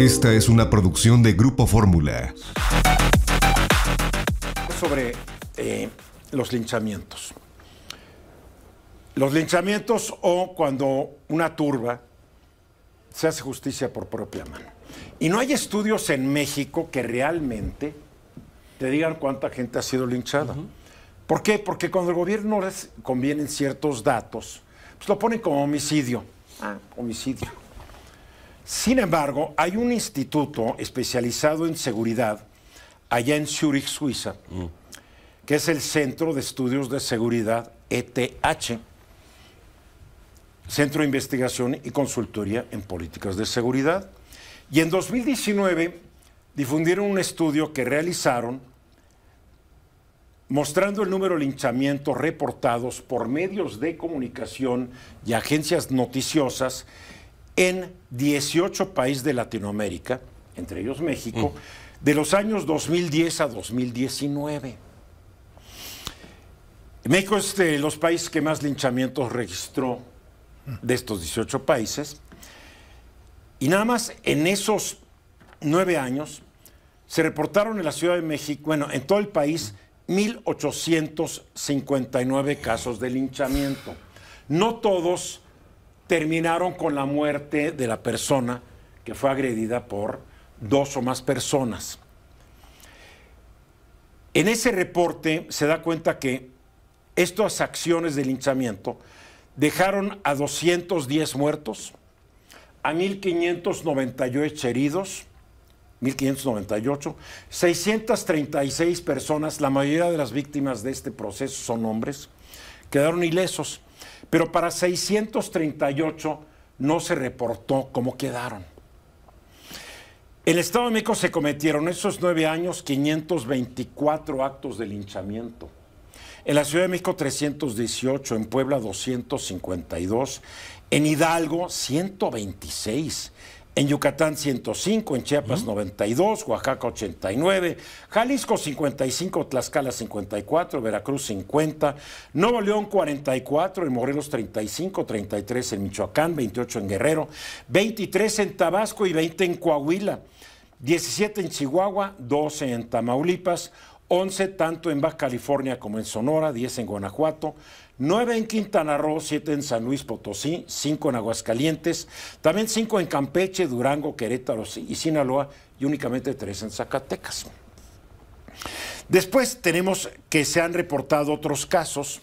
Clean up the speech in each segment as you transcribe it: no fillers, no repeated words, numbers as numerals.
Esta es una producción de Grupo Fórmula. Sobre los linchamientos. Los linchamientos o cuando una turba se hace justicia por propia mano. Y no hay estudios en México que realmente te digan cuánta gente ha sido linchada. ¿Por qué? Porque cuando el gobierno les convienen ciertos datos, pues lo ponen como homicidio. Homicidio. Sin embargo, hay un instituto especializado en seguridad allá en Zúrich, Suiza, que es el Centro de Estudios de Seguridad, ETH, Centro de Investigación y Consultoría en Políticas de Seguridad. Y en 2019 difundieron un estudio que realizaron mostrando el número de linchamientos reportados por medios de comunicación y agencias noticiosas en 18 países de Latinoamérica, entre ellos México, de los años 2010 a 2019. México es de los países que más linchamientos registró de estos 18 países. Y nada más en esos 9 años se reportaron en la Ciudad de México, bueno, en todo el país, 1,859 casos de linchamiento. No todos terminaron con la muerte de la persona que fue agredida por 2 o más personas. En ese reporte se da cuenta que estas acciones de linchamiento dejaron a 210 muertos, a 1,598 heridos, 1,598, 636 personas, la mayoría de las víctimas de este proceso son hombres, quedaron ilesos, pero para 638 no se reportó cómo quedaron. En el Estado de México se cometieron en esos 9 años 524 actos de linchamiento. En la Ciudad de México 318, en Puebla 252, en Hidalgo 126, en Yucatán 105, en Chiapas 92, Oaxaca 89, Jalisco 55, Tlaxcala 54, Veracruz 50, Nuevo León 44, en Morelos 35, 33 en Michoacán, 28 en Guerrero, 23 en Tabasco y 20 en Coahuila, 17 en Chihuahua, 12 en Tamaulipas, 11 tanto en Baja California como en Sonora, 10 en Guanajuato, 9 en Quintana Roo, 7 en San Luis Potosí, 5 en Aguascalientes, también 5 en Campeche, Durango, Querétaro y Sinaloa y únicamente 3 en Zacatecas. Después tenemos que se han reportado otros casos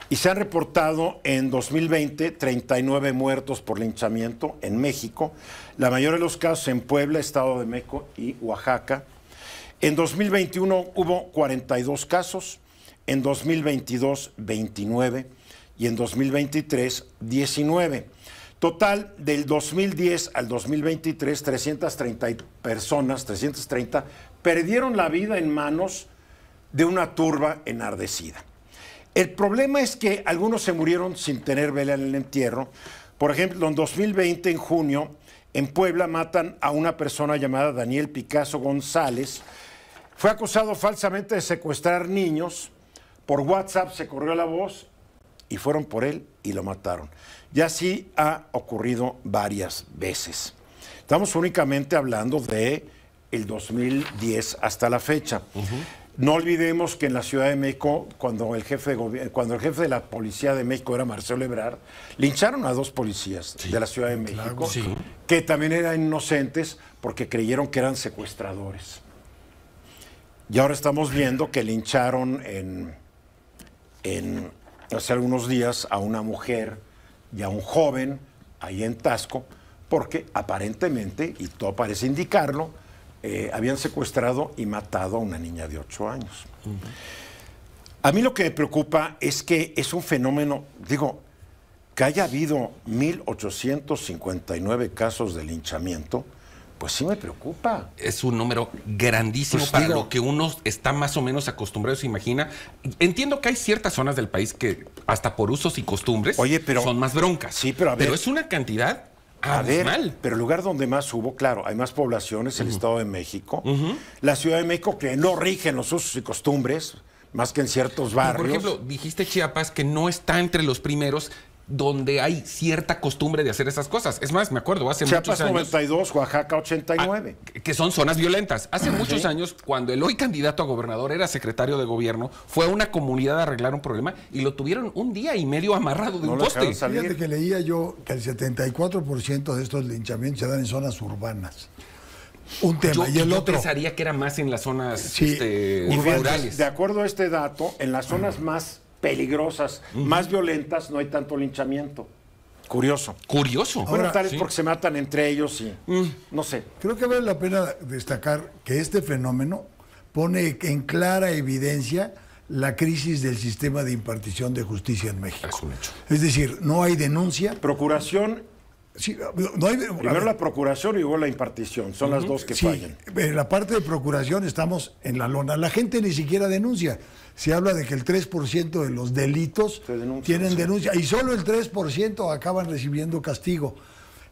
y se han reportado en 2020 39 muertos por linchamiento en México, la mayoría de los casos en Puebla, Estado de México y Oaxaca. En 2021 hubo 42 casos, en 2022 29 y en 2023 19. Total, del 2010 al 2023, 330 personas, 330, perdieron la vida en manos de una turba enardecida. El problema es que algunos se murieron sin tener vela en el entierro. Por ejemplo, en 2020, en junio, en Puebla matan a una persona llamada Daniel Picasso González. Fue acusado falsamente de secuestrar niños. Por WhatsApp se corrió la voz y fueron por él y lo mataron. Y así ha ocurrido varias veces. Estamos únicamente hablando de el 2010 hasta la fecha. No olvidemos que en la Ciudad de México, cuando el jefe de la Policía de México era Marcelo Ebrard, lincharon a 2 policías de la Ciudad de México, que también eran inocentes porque creyeron que eran secuestradores. Y ahora estamos viendo que lincharon hace algunos días a una mujer y a un joven ahí en Taxco, porque aparentemente, y todo parece indicarlo, habían secuestrado y matado a una niña de 8 años. A mí lo que me preocupa es que es un fenómeno, digo, que haya habido 1,859 casos de linchamiento, pues sí me preocupa. Es un número grandísimo pues para lo que uno está más o menos acostumbrado, se imagina. Entiendo que hay ciertas zonas del país que hasta por usos y costumbres son más broncas. Sí, pero a ver. Pero es una cantidad abismal. Pero el lugar donde más hubo, claro, hay más poblaciones, el Estado de México. La Ciudad de México, que no rigen los usos y costumbres, más que en ciertos barrios. Por ejemplo, dijiste Chiapas, que no está entre los primeros. donde hay cierta costumbre de hacer esas cosas. Es más, me acuerdo, hace Chiapas muchos años... 92, Oaxaca 89. Que son zonas violentas. Hace muchos años, cuando el hoy candidato a gobernador era secretario de gobierno, fue a una comunidad a arreglar un problema y lo tuvieron un día y medio amarrado de un poste. Fíjate que leía yo que el 74% de estos linchamientos se dan en zonas urbanas. Un tema. Y el otro. Yo pensaría que era más en las zonas rurales. De acuerdo a este dato, en las zonas más peligrosas, más violentas, no hay tanto linchamiento. Curioso. Curioso. Bueno, ahora, tal vez porque se matan entre ellos y no sé. Creo que vale la pena destacar que este fenómeno pone en clara evidencia la crisis del sistema de impartición de justicia en México. Es un hecho. Es decir, no hay denuncia. Procuración. Sí, no hay, primero la procuración y luego la impartición. Son las dos que fallan. En la parte de procuración estamos en la lona. La gente ni siquiera denuncia. Se habla de que el 3% de los delitos tienen denuncia y solo el 3% acaban recibiendo castigo.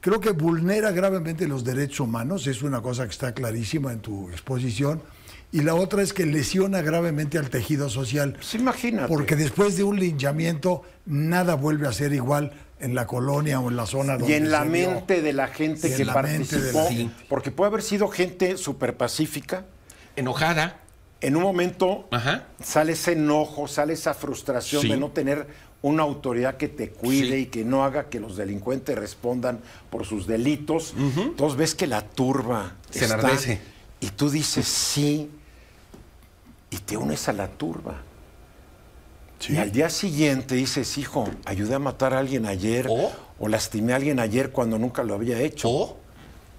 Creo que vulnera gravemente los derechos humanos, es una cosa que está clarísima en tu exposición. Y la otra es que lesiona gravemente al tejido social. Pues imagínate. Porque después de un linchamiento, nada vuelve a ser igual en la colonia o en la zona donde y en la mente de la gente que participó. Porque puede haber sido gente súper pacífica. Enojada. En un momento sale ese enojo, sale esa frustración de no tener una autoridad que te cuide y que no haga que los delincuentes respondan por sus delitos. Entonces ves que la turba se enardece. Y tú dices sí y te unes a la turba. Sí. Y al día siguiente dices, hijo, ayudé a matar a alguien ayer o lastimé a alguien ayer cuando nunca lo había hecho. O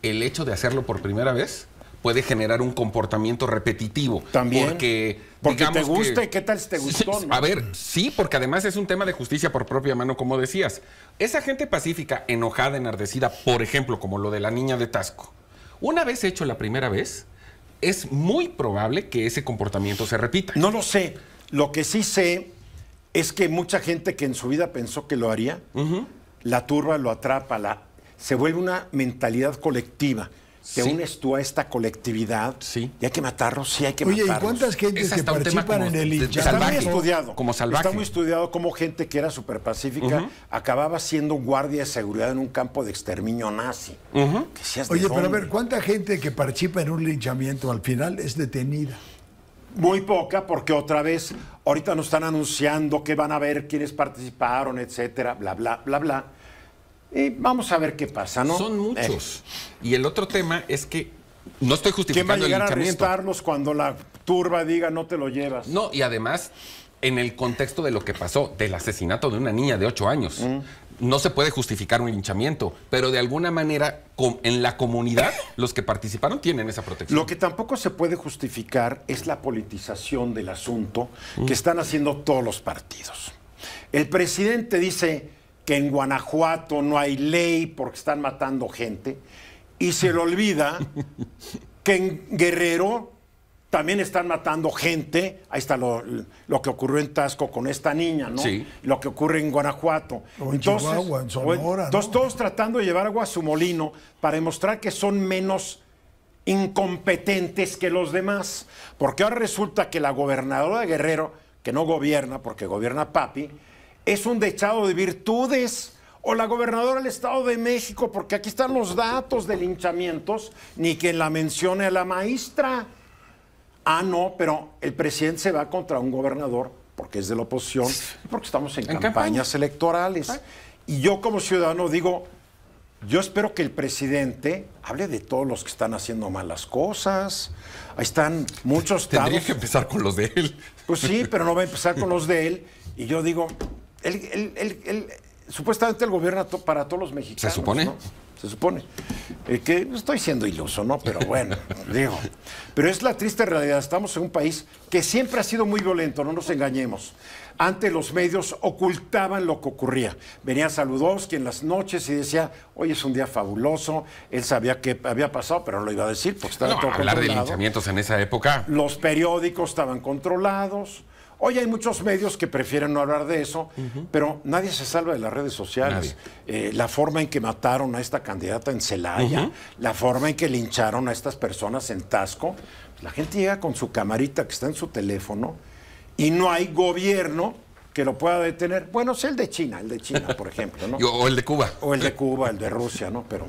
el hecho de hacerlo por primera vez puede generar un comportamiento repetitivo. También. Porque te gusta y qué tal si te gustó. ¿No? A ver, sí, porque además es un tema de justicia por propia mano, como decías. Esa gente pacífica, enojada, enardecida, por ejemplo, como lo de la niña de Tasco, una vez hecho la primera vez, es muy probable que ese comportamiento se repita. No lo sé. Lo que sí sé es que mucha gente que en su vida pensó que lo haría, la turba lo atrapa, se vuelve una mentalidad colectiva. Te unes tú a esta colectividad y hay que matarlos, sí hay que matarlos. Oye, ¿y cuántas gentes que participan en el linchamiento? Está muy estudiado. Como salvaje. Está muy estudiado cómo gente que era súper pacífica acababa siendo guardia de seguridad en un campo de exterminio nazi. Oye, pero a ver, ¿cuánta gente que participa en un linchamiento al final es detenida? Muy poca, porque otra vez, ahorita nos están anunciando que van a ver quiénes participaron, etcétera, bla, bla, bla, bla. Y vamos a ver qué pasa, ¿no? Son muchos. Y el otro tema es que no estoy justificando el linchamiento. ¿Quién va a llegar a arrestarlos cuando la turba diga no te lo llevas? No, y además, en el contexto de lo que pasó, del asesinato de una niña de 8 años, no se puede justificar un linchamiento, pero de alguna manera, en la comunidad, los que participaron tienen esa protección. Lo que tampoco se puede justificar es la politización del asunto que están haciendo todos los partidos. El presidente dice que en Guanajuato no hay ley porque están matando gente, y se le olvida que en Guerrero también están matando gente. Ahí está lo que ocurrió en Tasco con esta niña, ¿no? Sí. Lo que ocurre en Guanajuato. O en Chihuahua, en Sonora, entonces todos tratando de llevar agua a su molino para demostrar que son menos incompetentes que los demás. Porque ahora resulta que la gobernadora de Guerrero, que no gobierna porque gobierna Papi, es un dechado de virtudes. O la gobernadora del Estado de México, porque aquí están los datos de linchamientos, ni quien la mencione a la maestra. Ah, no, pero el presidente se va contra un gobernador porque es de la oposición, porque estamos en campañas electorales. Y yo como ciudadano digo, yo espero que el presidente hable de todos los que están haciendo malas cosas. Ahí están muchos estados. Tendría que empezar con los de él. Pues sí, pero no va a empezar con los de él. Y yo digo, supuestamente él gobierna para todos los mexicanos. ¿Se supone? ¿no? Se supone. Que estoy siendo iluso, ¿no? Pero bueno, digo. Pero es la triste realidad. Estamos en un país que siempre ha sido muy violento, no nos engañemos. Antes los medios ocultaban lo que ocurría. Venía Saludowski en las noches y decía, hoy es un día fabuloso. Él sabía que había pasado, pero no lo iba a decir porque estaba todo hablar de linchamientos en esa época. Los periódicos estaban controlados. Hoy hay muchos medios que prefieren no hablar de eso, pero nadie se salva de las redes sociales. La forma en que mataron a esta candidata en Celaya, la forma en que lincharon a estas personas en Tasco. La gente llega con su camarita que está en su teléfono y no hay gobierno que lo pueda detener. Bueno, es el de China, por ejemplo, ¿no? O el de Cuba. O el de Cuba, el de Rusia, ¿no? Pero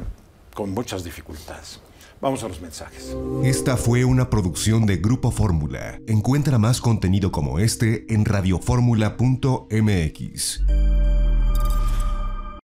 con muchas dificultades. Vamos a los mensajes. Esta fue una producción de Grupo Fórmula. Encuentra más contenido como este en radioformula.mx.